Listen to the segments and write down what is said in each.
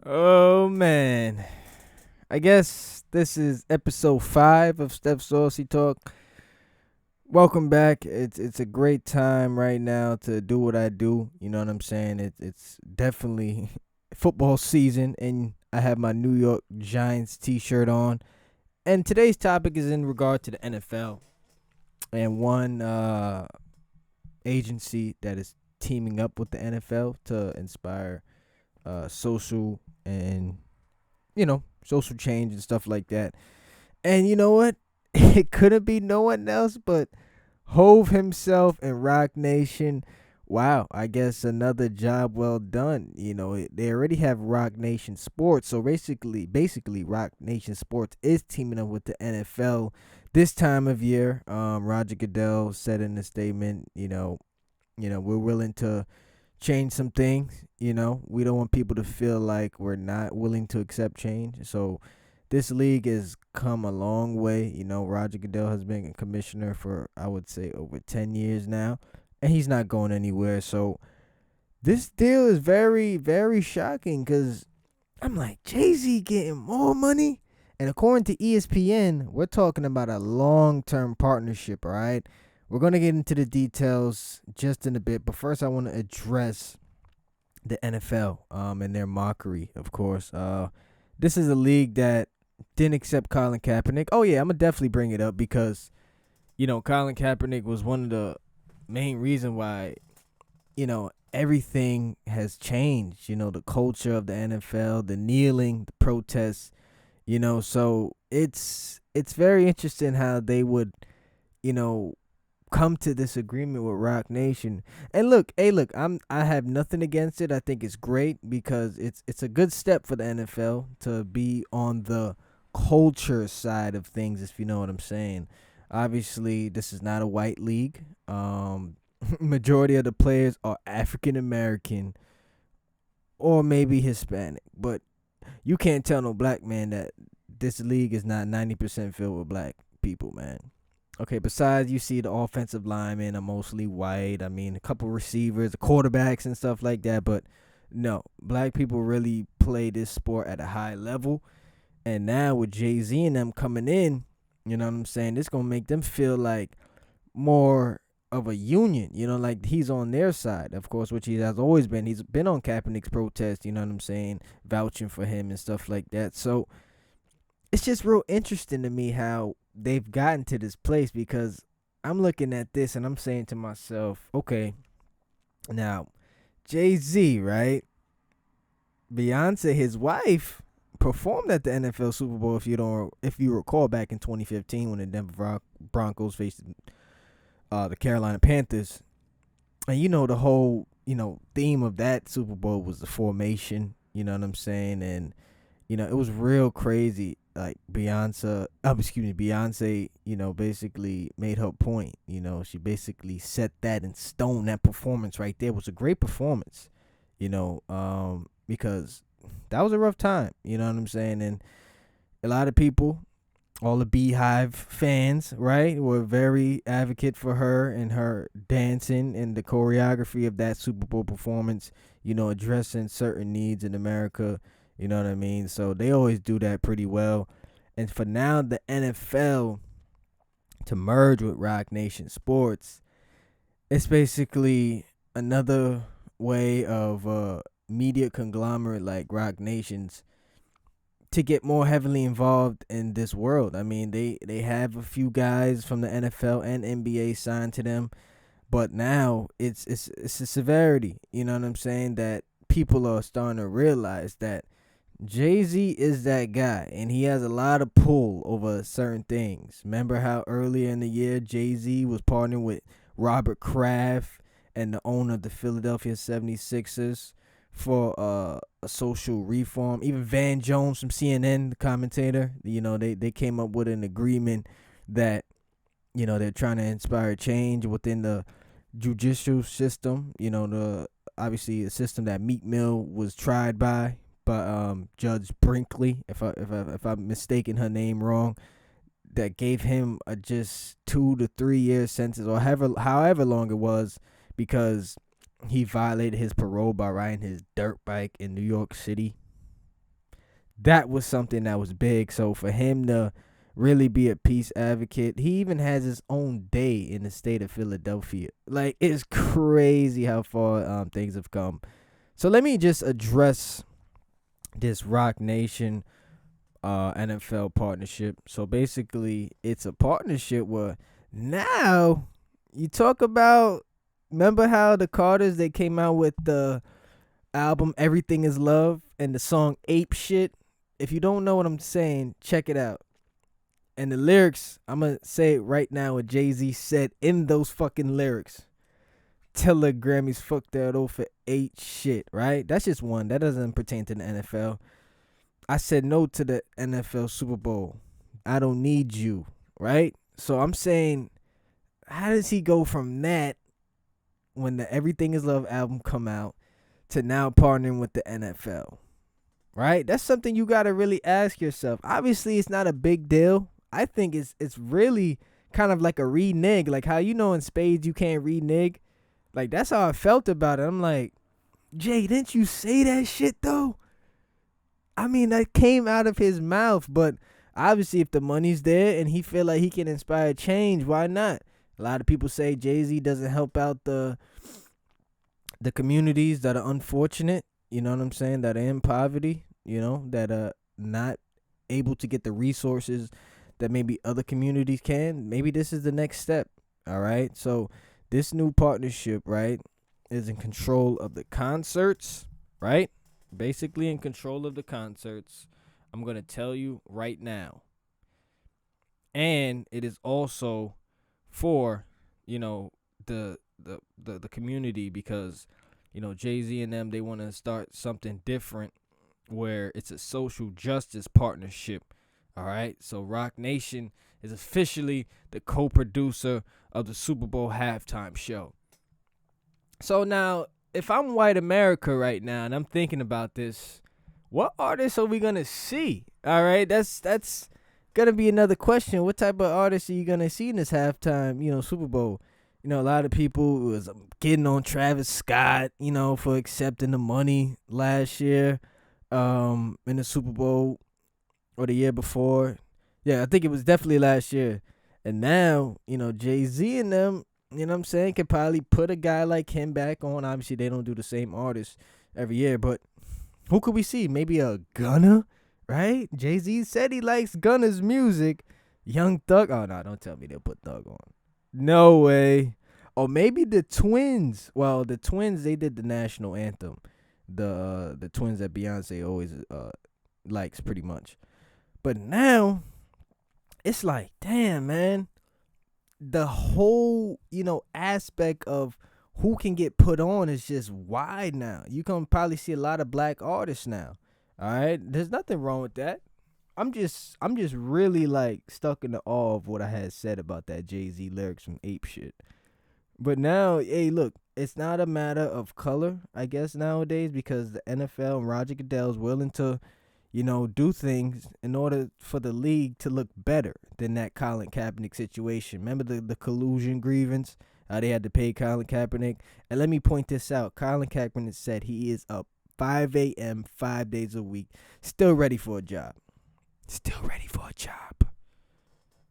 Oh man, I guess this is episode 5 of Stef Saucy Talk. Welcome back. It's a great time right now to do what I do. You know what I'm saying? It's definitely football season, and I have my New York Giants T-shirt on. And today's topic is in regard to the NFL and one agency that is teaming up with the NFL to inspire social and social change and stuff like that. And you know what? It couldn't be no one else but Hove himself and Roc Nation. Wow, I guess another job well done. They already have Roc Nation Sports, so basically, Roc Nation Sports is teaming up with the NFL this time of year. Roger Goodell said in a statement, we're willing to change some things. We don't want people to feel like we're not willing to accept change. So this league has come a long way. Roger Goodell has been a commissioner for, I would say, over 10 years now, and he's not going anywhere. So this deal is very, very shocking because I'm like, Jay-Z getting more money? And according to ESPN, we're talking about a long-term partnership, all right? We're going to get into the details just in a bit, but first I want to address the NFL and their mockery, of course. This is a league that didn't accept Colin Kaepernick. Oh yeah, I'm gonna definitely bring it up because Colin Kaepernick was one of the main reason why everything has changed. The culture of the NFL, the kneeling, the protests. So it's very interesting how they would you know come to this agreement with Roc Nation. And look, I have nothing against it. I think it's great because it's a good step for the NFL to be on the culture side of things, if you know what I'm saying. Obviously, this is not a white league. Majority of the players are African American or maybe Hispanic, but you can't tell no black man that this league is not 90% filled with black people, man. Okay, besides you see the offensive linemen are mostly white. I mean, a couple receivers, the quarterbacks and stuff like that, but no, black people really play this sport at a high level. And now with Jay-Z and them coming in, you know what I'm saying? This going to make them feel like more of a union, like he's on their side, of course, which he has always been. He's been on Kaepernick's protest, you know what I'm saying, vouching for him and stuff like that. So it's just real interesting to me how they've gotten to this place because I'm looking at this and I'm saying to myself, okay, now Jay-Z, right? Beyonce, his wife, performed at the NFL Super Bowl. If you recall, back in 2015 when the Denver Broncos faced the Carolina Panthers, and the whole theme of that Super Bowl was the formation. You know what I'm saying, and it was real crazy. Like Beyonce, basically made her point. She basically set that in stone. That performance right there was a great performance. Because that was a rough time. You know what I'm saying, and a lot of people, all the Beehive fans, right, were very advocate for her and her dancing and the choreography of that Super Bowl performance, addressing certain needs in America, you know what I mean? So they always do that pretty well. And for now, the NFL to merge with Roc Nation Sports, it's basically another way of media conglomerate like Roc Nation's to get more heavily involved in this world. I mean, they have a few guys from the NFL and NBA signed to them, but now it's a severity. You know what I'm saying? That people are starting to realize that Jay-Z is that guy, and he has a lot of pull over certain things. Remember how earlier in the year Jay-Z was partnering with Robert Kraft and the owner of the Philadelphia 76ers for a social reform. Even Van Jones from CNN, the commentator, they came up with an agreement that they're trying to inspire change within the judicial system. The obviously a system that Meek Mill was tried by Judge Brinkley, if I'm mistaken her name wrong, that gave him a just 2 to 3 year sentence or however long it was because he violated his parole by riding his dirt bike in New York City. that was something that was big. So for him to really be a peace advocate, he even has his own day in the state of Philadelphia. Like, it's crazy how far things have come. So let me just address this Roc Nation NFL partnership. So basically, it's a partnership where now you talk about, remember how the Carters, they came out with the album Everything Is Love and the song Ape Shit? If you don't know what I'm saying, check it out. And the lyrics, I'm going to say it right now what Jay-Z said in those fucking lyrics. Tell the Grammys fuck that over ain't shit, right? That's just one. That doesn't pertain to the NFL. I said no to the NFL Super Bowl. I don't need you, right? So I'm saying, how does he go from that when the Everything Is Love album come out to now partnering with the NFL, right? That's something you got to really ask yourself. Obviously, it's not a big deal. I think it's really kind of like a renege, like how in spades you can't renege. Like, that's how I felt about it. I'm like, Jay, didn't you say that shit though? I mean, that came out of his mouth, but obviously if the money's there and he feel like he can inspire change, why not? A lot of people say Jay-Z doesn't help out the communities that are unfortunate, you know what I'm saying, that are in poverty, that are not able to get the resources that maybe other communities can. Maybe this is the next step, all right? So this new partnership, right, is in control of the concerts, right? Basically in control of the concerts. I'm going to tell you right now. And it is also for, the community, because, Jay-Z and them, they want to start something different where it's a social justice partnership. All right. So Roc Nation is officially the co-producer of the Super Bowl halftime show. So now, if I'm white America right now and I'm thinking about this, what artists are we going to see? All right. That's going to be another question. What type of artists are you going to see in this halftime, Super Bowl? A lot of people was getting on Travis Scott, for accepting the money last year in the Super Bowl or the year before. Yeah, I think it was definitely last year. And now, Jay-Z and them, could probably put a guy like him back on. Obviously, they don't do the same artist every year, but who could we see? Maybe a Gunna, right? Jay-Z said he likes Gunna's music. Young Thug. Oh, no, don't tell me they'll put Thug on. No way. Or maybe the Twins. Well, the Twins, they did the national anthem. The Twins that Beyonce always likes pretty much. But now, it's like, damn, man. The whole, aspect of who can get put on is just wide now. You can probably see a lot of black artists now. All right? There's nothing wrong with that. I'm just really like stuck in the awe of what I had said about that Jay-Z lyrics from Ape Shit. But now, hey, look, it's not a matter of color, I guess, nowadays, because the NFL and Roger Goodell is willing to, do things in order for the league to look better than that Colin Kaepernick situation. Remember the collusion grievance? They had to pay Colin Kaepernick. And let me point this out. Colin Kaepernick said he is up 5 a.m., 5 days a week, still ready for a job. Still ready for a job.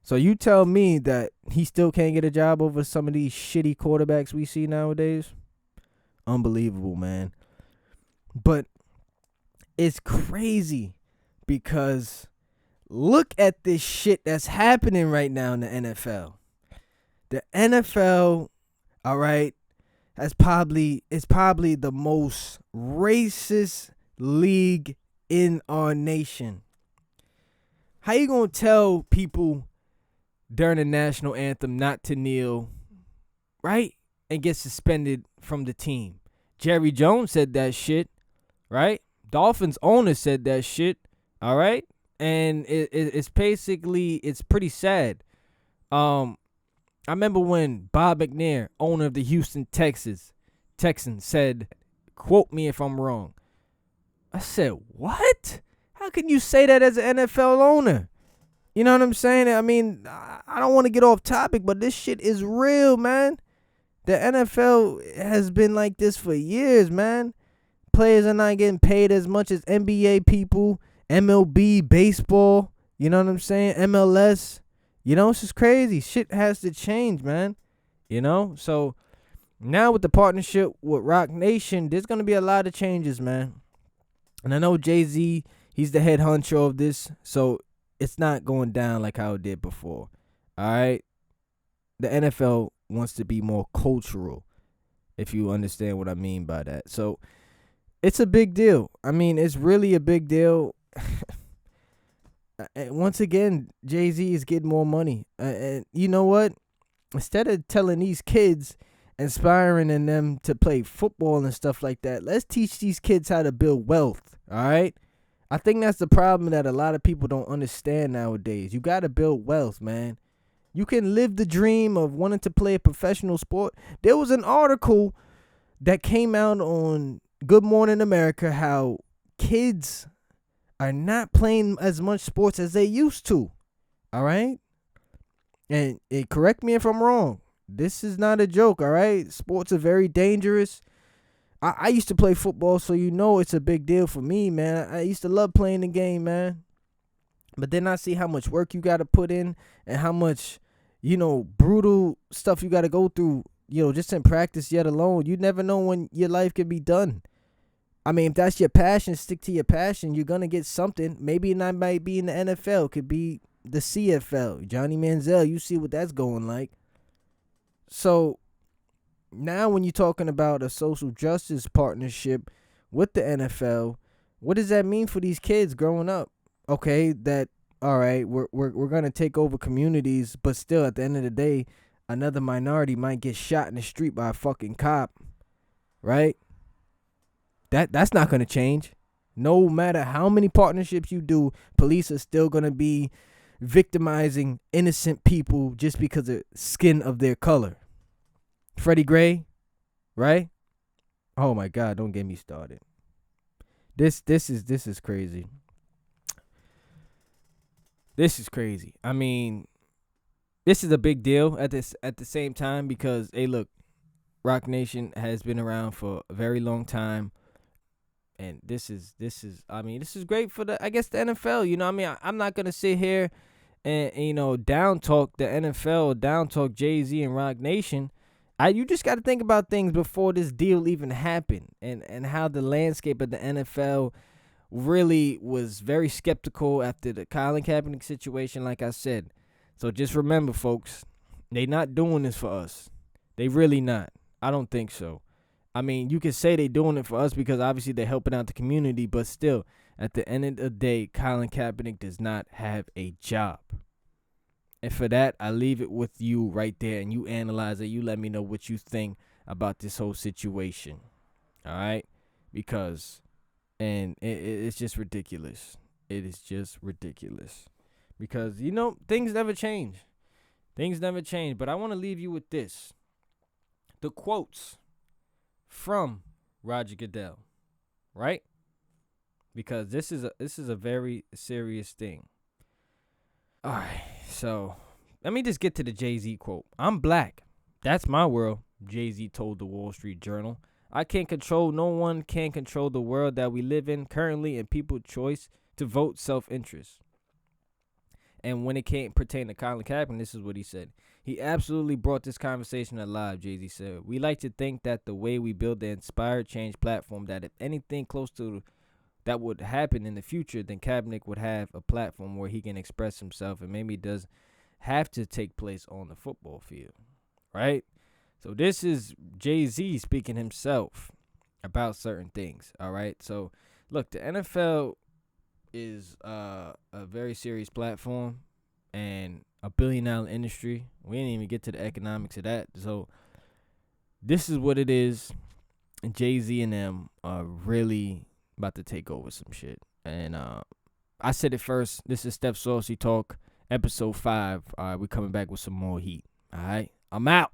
So you tell me that he still can't get a job over some of these shitty quarterbacks we see nowadays? Unbelievable, man. But it's crazy because look at this shit that's happening right now in the NFL. The NFL, all right, is probably the most racist league in our nation. How you gonna tell people during the national anthem not to kneel, right, and get suspended from the team? Jerry Jones said that shit, right? Dolphins owner said that shit, all right? And it's basically, it's pretty sad. I remember when Bob McNair, owner of the Houston Texans, said, quote me if I'm wrong. I said, what? How can you say that as an NFL owner? You know what I'm saying? I mean, I don't want to get off topic, but this shit is real, man. The NFL has been like this for years, man. Players are not getting paid as much as NBA people MLB, baseball, you know what I'm saying? MLS, it's just crazy. Shit has to change, man. So now with the partnership with Roc Nation, there's going to be a lot of changes, man. And I know Jay-Z, he's the head honcho of this, so it's not going down like how it did before. All right? The NFL wants to be more cultural, if you understand what I mean by that. So it's a big deal. I mean, it's really a big deal. Once again, Jay-Z is getting more money. And you know what? Instead of telling these kids, inspiring in them to play football and stuff like that, let's teach these kids how to build wealth, all right? I think that's the problem that a lot of people don't understand nowadays. You got to build wealth, man. You can live the dream of wanting to play a professional sport. There was an article that came out on Good Morning America how kids are not playing as much sports as they used to, all right? And correct me if I'm wrong. This is not a joke, all right? Sports are very dangerous. I used to play football, so it's a big deal for me, man. I used to love playing the game, man. But then I see how much work you got to put in and how much, brutal stuff you got to go through, just in practice yet alone. You never know when your life can be done. I mean, if that's your passion, stick to your passion. You're going to get something. Maybe it might be in the NFL. It could be the CFL. Johnny Manziel, you see what that's going like. So now when you're talking about a social justice partnership with the NFL, what does that mean for these kids growing up? Okay, all right, we're going to take over communities, but still at the end of the day, another minority might get shot in the street by a fucking cop, right? That's not going to change. No matter how many partnerships you do, police are still going to be victimizing innocent people just because of skin of their color. Freddie Gray, right? Oh my God, don't get me started. This is crazy. This is crazy. I mean, this is a big deal at the same time because look, Roc Nation has been around for a very long time. And this is great for the NFL. I'm not gonna sit here and down talk the NFL, down talk Jay-Z and Roc Nation. You just got to think about things before this deal even happened, and how the landscape of the NFL really was very skeptical after the Colin Kaepernick situation, like I said. So just remember, folks, they not doing this for us. They really not. I don't think so. I mean, you can say they doing it for us because obviously they're helping out the community, but still, at the end of the day, Colin Kaepernick does not have a job. And for that, I leave it with you right there, and you analyze it. You let me know what you think about this whole situation. All right? Because, it's just ridiculous. It is just ridiculous. Because, things never change. Things never change. But I want to leave you with this. The quotes from Roger Goodell, right? Because this is a very serious thing. All right, so let me just get to the Jay-Z quote. "I'm black. That's my world," Jay-Z told the Wall Street Journal. "I can't control, no one can control the world that we live in currently, and people's choice to vote self-interest." And when it can't pertain to Colin Kaepernick, this is what he said. "He absolutely brought this conversation alive," Jay-Z said. "We like to think that the way we build the Inspired Change platform, that if anything close to that would happen in the future, then Kaepernick would have a platform where he can express himself, and maybe it does have to take place on the football field," right? So this is Jay-Z speaking himself about certain things, all right? So, look, the NFL is a very serious platform and a billion-dollar industry. We didn't even get to the economics of that. So this is what it is. And Jay-Z and them are really about to take over some shit. And I said it first. This is Stef Saucy Talk, episode 5. All right, we're coming back with some more heat. All right, I'm out.